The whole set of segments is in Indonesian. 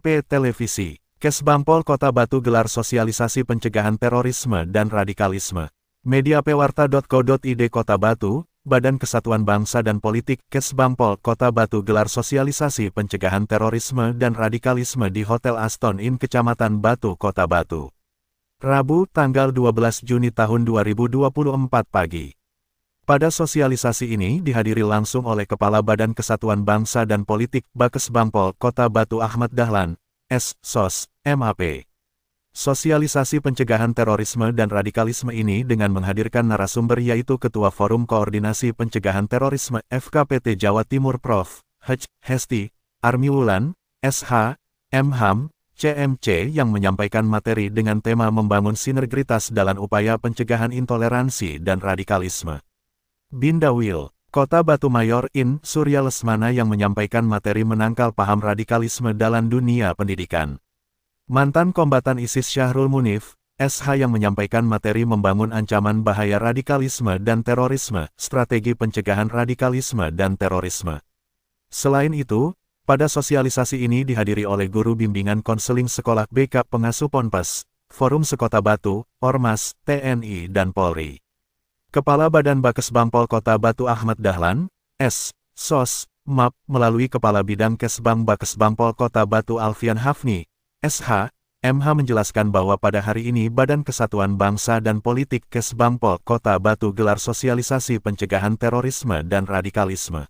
MP Televisi, Kesbangpol Kota Batu gelar sosialisasi pencegahan terorisme dan radikalisme. Mediapewarta.co.id Kota Batu, Badan Kesatuan Bangsa dan Politik Kesbangpol Kota Batu gelar sosialisasi pencegahan terorisme dan radikalisme di Hotel Aston Inn Kecamatan Batu, Kota Batu. Rabu, tanggal 12 Juni tahun 2024 pagi. Pada sosialisasi ini dihadiri langsung oleh Kepala Badan Kesatuan Bangsa dan Politik Bakesbangpol Kota Batu Ahmad Dahlan, S.Sos, MAP. Sosialisasi pencegahan terorisme dan radikalisme ini dengan menghadirkan narasumber yaitu Ketua Forum Koordinasi Pencegahan Terorisme FKPT Jawa Timur Prof. H. Hesti, Army Wulan, SH, MHAM, CMC yang menyampaikan materi dengan tema membangun sinergitas dalam upaya pencegahan intoleransi dan radikalisme. Bindawil, Kota Batu Mayor In Surya Lesmana yang menyampaikan materi menangkal paham radikalisme dalam dunia pendidikan. Mantan kombatan ISIS Syahrul Munif, SH yang menyampaikan materi membangun ancaman bahaya radikalisme dan terorisme, strategi pencegahan radikalisme dan terorisme. Selain itu, pada sosialisasi ini dihadiri oleh guru bimbingan konseling sekolah BK Pengasuh Ponpes, Forum Sekota Batu, Ormas, TNI dan Polri. Kepala Badan Bakesbangpol Kota Batu Ahmad Dahlan, S.Sos, MAP, melalui Kepala Bidang Kesbang Bakesbangpol Kota Batu Alfian Hafni, SH, MH menjelaskan bahwa pada hari ini Badan Kesatuan Bangsa dan Politik Kesbangpol Kota Batu gelar sosialisasi pencegahan terorisme dan radikalisme.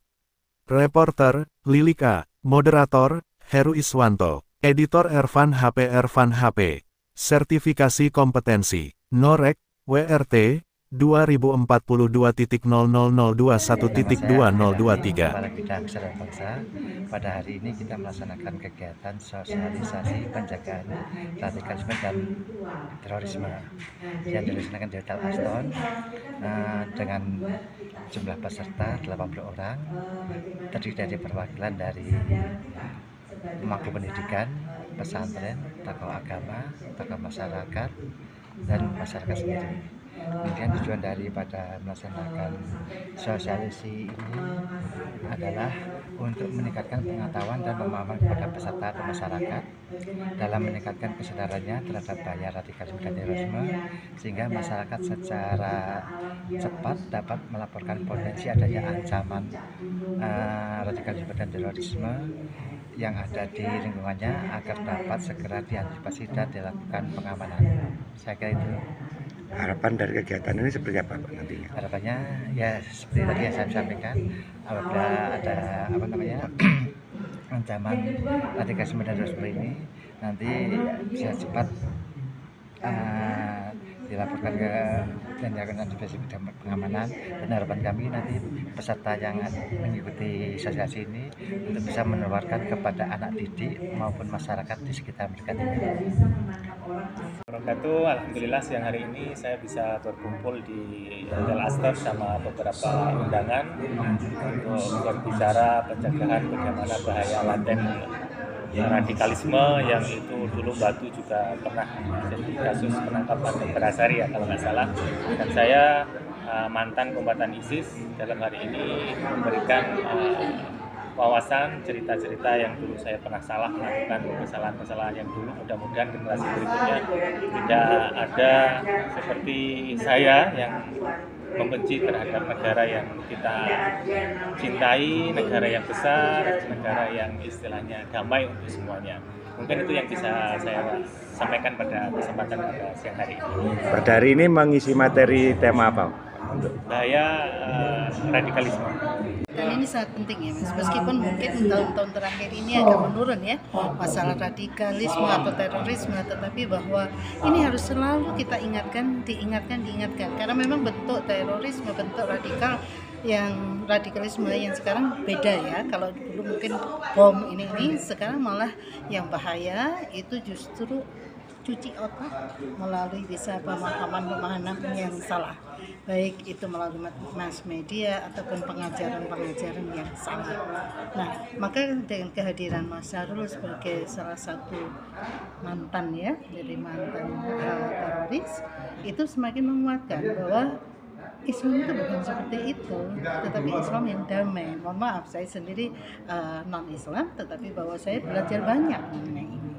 Reporter, Lilika, Moderator, Heru Iswanto, Editor Ervan HP, Sertifikasi Kompetensi, Norek, WRT, 2042.00021202 Kepala Bidang Kesatuan Bangsa, pada hari ini kita melaksanakan kegiatan sosialisasi pencegahan radikalisme dan terorisme yang dilaksanakan di Hotel Aston dengan jumlah peserta 80 orang, terdiri dari perwakilan dari pemangku pendidikan, pesantren, tokoh agama, tokoh masyarakat, dan masyarakat sendiri. Kemudian tujuan daripada melaksanakan sosialisasi ini adalah untuk meningkatkan pengetahuan dan pemahaman kepada peserta atau masyarakat dalam meningkatkan kesadarannya terhadap bahaya radikalisme dan terorisme, sehingga masyarakat secara cepat dapat melaporkan potensi adanya ancaman radikalisme dan terorisme yang ada di lingkungannya agar dapat segera diantisipasi dan dilakukan pengamanan. Saya kira itu. Harapan dari kegiatan ini seperti apa Pak nantinya? Harapannya ya seperti tadi yang saya sampaikan, apabila ada ancaman radikalisme dan terorisme ini nanti bisa cepat dilaporkan ke dan dilakukan antisipasi pengamanan, dan harapan kami nanti peserta yang mengikuti sosialisasi ini untuk bisa menawarkan kepada anak didik maupun masyarakat di sekitar mereka tinggal. Alhamdulillah siang hari ini saya bisa berkumpul di Hotel Aston sama beberapa undangan untuk berbicara pencegahan bagaimana bahaya laten radikalisme yang itu dulu Batu juga pernah jadi kasus penangkapan Berasari ya kalau nggak salah, dan saya mantan kombatan ISIS dalam hari ini memberikan wawasan cerita-cerita yang dulu saya pernah salah melakukan kesalahan-kesalahan yang dulu. Mudah-mudahan generasi berikutnya tidak ada seperti saya yang membenci terhadap negara yang kita cintai, negara yang besar, negara yang istilahnya damai untuk semuanya. Mungkin itu yang bisa saya sampaikan pada kesempatan pada siang hari ini. Pada hari ini mengisi materi tema apa? Bahaya radikalisme. Dan ini sangat penting ya Mas, meskipun mungkin tahun-tahun terakhir ini agak menurun ya masalah radikalisme atau terorisme, tetapi bahwa ini harus selalu kita diingatkan karena memang bentuk terorisme, bentuk radikalisme yang sekarang beda ya. Kalau dulu mungkin bom ini sekarang malah yang bahaya itu justru cuci otak melalui bisa pemahaman yang salah, baik itu melalui mass media ataupun pengajaran yang salah. Nah, maka dengan kehadiran Mas Syahrul sebagai salah satu mantan teroris itu semakin menguatkan bahwa Islam itu bukan seperti itu, tetapi Islam yang damai. Mohon maaf, saya sendiri non-Islam, tetapi bahwa saya belajar banyak mengenai ini.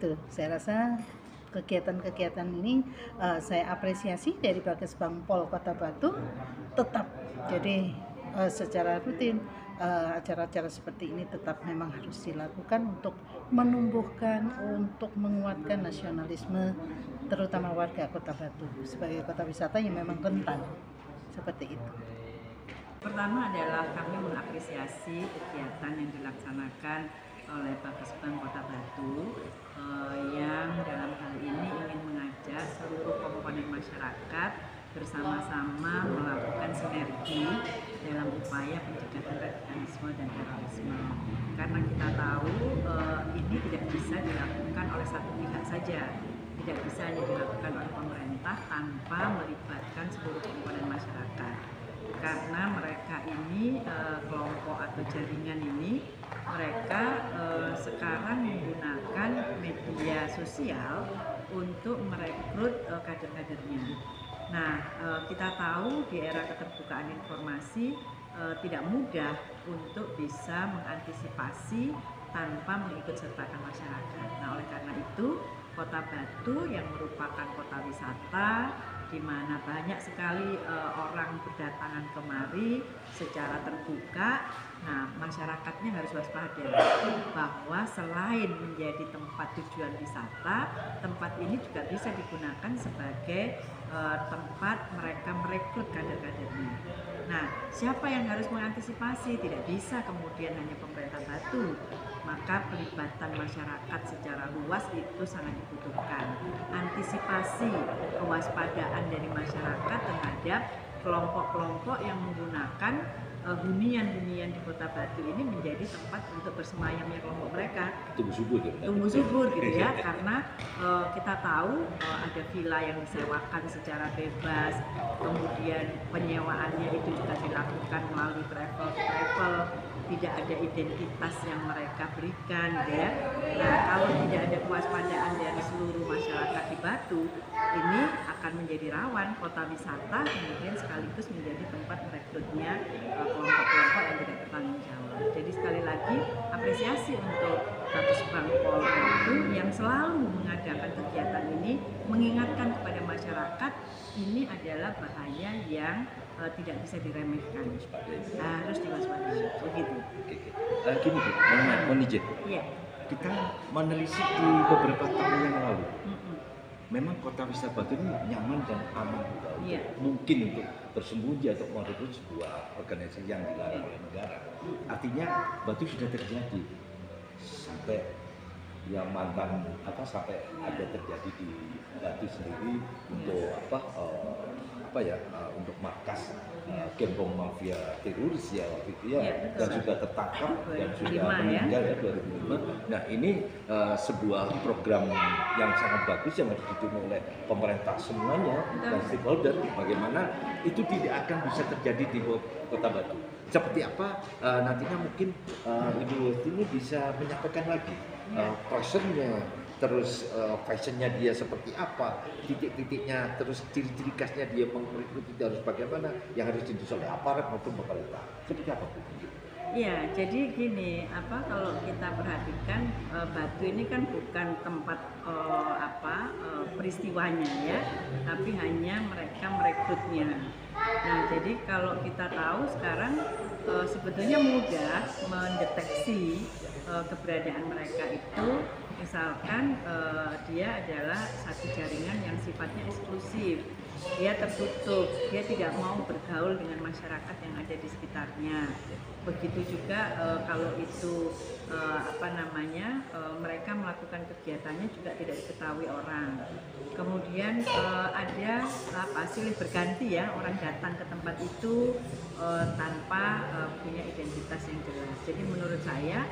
itu saya rasa kegiatan-kegiatan ini saya apresiasi dari Bakesbangpol Kota Batu tetap. Jadi secara rutin acara-acara seperti ini tetap memang harus dilakukan untuk menumbuhkan, untuk menguatkan nasionalisme terutama warga Kota Batu sebagai kota wisata yang memang rentan seperti itu. Pertama adalah kami mengapresiasi kegiatan yang dilaksanakan oleh Bakesbang Kota Batu yang dalam hal ini ingin mengajak seluruh komponen masyarakat bersama-sama melakukan sinergi dalam upaya pencegahan radikalisme dan terorisme. Karena kita tahu ini tidak bisa dilakukan oleh satu pihak saja, tidak bisa hanya dilakukan oleh pemerintah tanpa melibatkan seluruh komponen masyarakat. Karena mereka ini kelompok atau jaringan ini mereka sekarang menggunakan media sosial untuk merekrut kader-kadernya. Nah, kita tahu di era keterbukaan informasi tidak mudah untuk bisa mengantisipasi tanpa mengikutsertakan masyarakat. Nah, oleh karena itu Kota Batu yang merupakan kota wisata di mana banyak sekali orang berdatangan kemari secara terbuka. Nah, masyarakatnya harus waspada bahwa selain menjadi tempat tujuan wisata, tempat ini juga bisa digunakan sebagai tempat mereka merekrut kader-kadernya. Nah, siapa yang harus mengantisipasi? Tidak bisa kemudian hanya pemerintah Batu, maka pelibatan masyarakat secara luas itu sangat dibutuhkan. Antisipasi kewaspadaan dari masyarakat terhadap kelompok-kelompok yang menggunakan hunian-hunian di Kota Batu ini menjadi tempat untuk bersemayamnya kelompok mereka. Tumbuh subur gitu ya, karena kita tahu ada villa yang disewakan secara bebas, kemudian penyewaannya itu juga dilakukan melalui travel, tidak ada identitas yang mereka berikan gitu ya. Nah, kalau tidak ada kewaspadaan dari seluruh masyarakat di Batu, ini akan menjadi rawan kota wisata kemudian sekaligus menjadi tempat merekrutnya kelompok-kelompok yang tidak bertanggung jawab. Jadi sekali lagi apresiasi untuk Bakesbangpol Batu yang selalu mengadakan kegiatan ini, mengingatkan kepada masyarakat ini adalah bahaya yang tidak bisa diremehkan, harus diwaspadai. Begitu. Gini Bu, mohon izin. Iya. Kita menelisik di beberapa tahun yang lalu. Memang kota wisata Batu ini nyaman dan aman juga. Iya. Mungkin untuk bersembunyi atau merekrut sebuah organisasi yang dilarang oleh negara. Artinya Batu sudah terjadi sampai yang mantan sampai ada terjadi di Batu sendiri untuk untuk markas gembong mafia teroris ya waktu itu ya, dan sudah tertangkap dan sudah meninggal ya 2005. Nah ini sebuah program yang sangat bagus yang didukung oleh pemerintah semuanya dan stakeholder, bagaimana itu tidak akan bisa terjadi di Kota Batu. Seperti apa nantinya mungkin Ibu ini bisa menyampaikan lagi passionnya, terus fashionnya dia seperti apa, titik-titiknya, terus ciri-ciri khasnya dia merekrut itu harus bagaimana, yang harus didesain oleh aparat maupun pemerintah. Seperti apa Bu? Ya, jadi gini, kalau kita perhatikan Batu ini kan bukan tempat peristiwanya ya, tapi hanya mereka merekrutnya. Nah, jadi kalau kita tahu sekarang sebetulnya mudah mendeteksi keberadaan mereka itu. Misalkan dia adalah satu jaringan yang sifatnya eksklusif, dia tertutup, dia tidak mau bergaul dengan masyarakat yang ada di sekitarnya. Begitu juga kalau itu mereka melakukan kegiatannya juga tidak diketahui orang. Kemudian ada silih berganti ya, orang datang ke tempat itu tanpa punya identitas yang jelas. Jadi menurut saya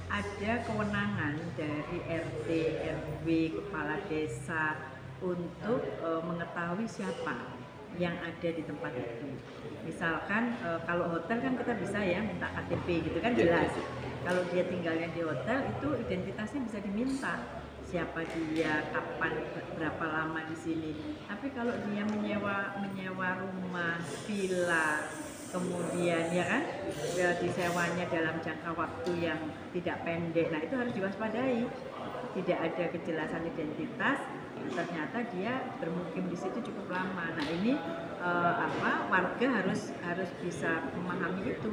ada kewenangan dari RT, RW, kepala desa untuk mengetahui siapa yang ada di tempat itu. Misalkan kalau hotel kan kita bisa ya minta KTP gitu kan jelas. Kalau dia tinggalnya di hotel itu identitasnya bisa diminta. Siapa dia, kapan, berapa lama di sini. Tapi kalau dia menyewa rumah, villa, kemudian ya kan disewanya dalam jangka waktu yang tidak pendek, nah itu harus diwaspadai tidak ada kejelasan identitas, ternyata dia bermukim di situ cukup lama. Nah ini warga harus bisa memahami itu.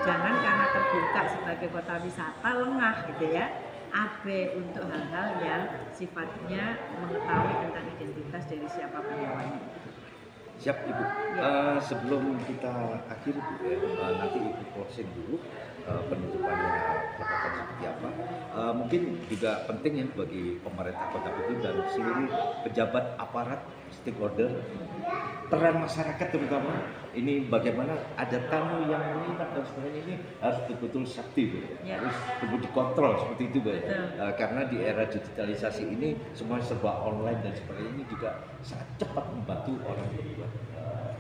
Jangan karena terbuka sebagai kota wisata lengah gitu ya, abe untuk hal-hal yang sifatnya mengetahui tentang identitas dari siapa penyewanya. Siap Ibu. Sebelum kita akhiri Bu, nanti Ibu closing dulu penutupannya katakan seperti apa. Mungkin juga penting ya bagi pemerintah Kota Batu dan seluruh pejabat aparat stakeholder, peran masyarakat terutama ini bagaimana ada tamu yang menginap dan sebagainya, ini harus betul-betul sakti Bu. Ya. Harus betul dikontrol seperti itu Bu. Karena di era digitalisasi ini semua serba online dan sebagainya, ini juga sangat cepat membantu orang berbuat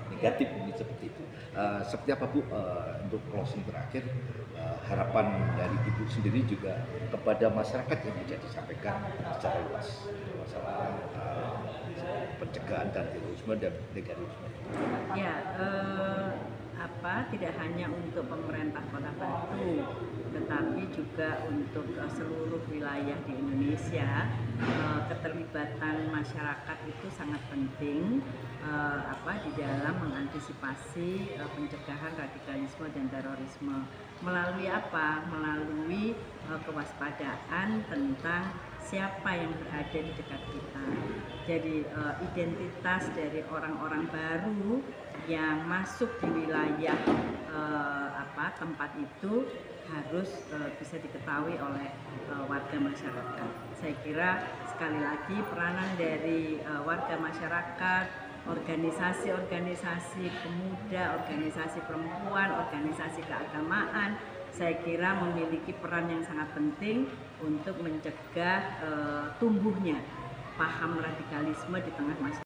negatif ini seperti itu. Seperti apa Bu untuk closing terakhir, harapan dari Ibu sendiri juga kepada masyarakat yang bisa disampaikan secara luas masalah pencegahan dan terorisme dan legalisme. Ya, tidak hanya untuk pemerintah Kota Batu, tetapi juga untuk seluruh wilayah di Indonesia. Keterlibatan masyarakat itu sangat penting di dalam mengantisipasi pencegahan radikalisme dan terorisme. Melalui apa? Melalui kewaspadaan tentang siapa yang berada di dekat kita. Jadi identitas dari orang-orang baru yang masuk di wilayah tempat itu harus bisa diketahui oleh warga masyarakat. Saya kira sekali lagi peranan dari warga masyarakat, organisasi-organisasi pemuda, organisasi perempuan, organisasi keagamaan, saya kira memiliki peran yang sangat penting untuk mencegah tumbuhnya paham radikalisme di tengah masyarakat.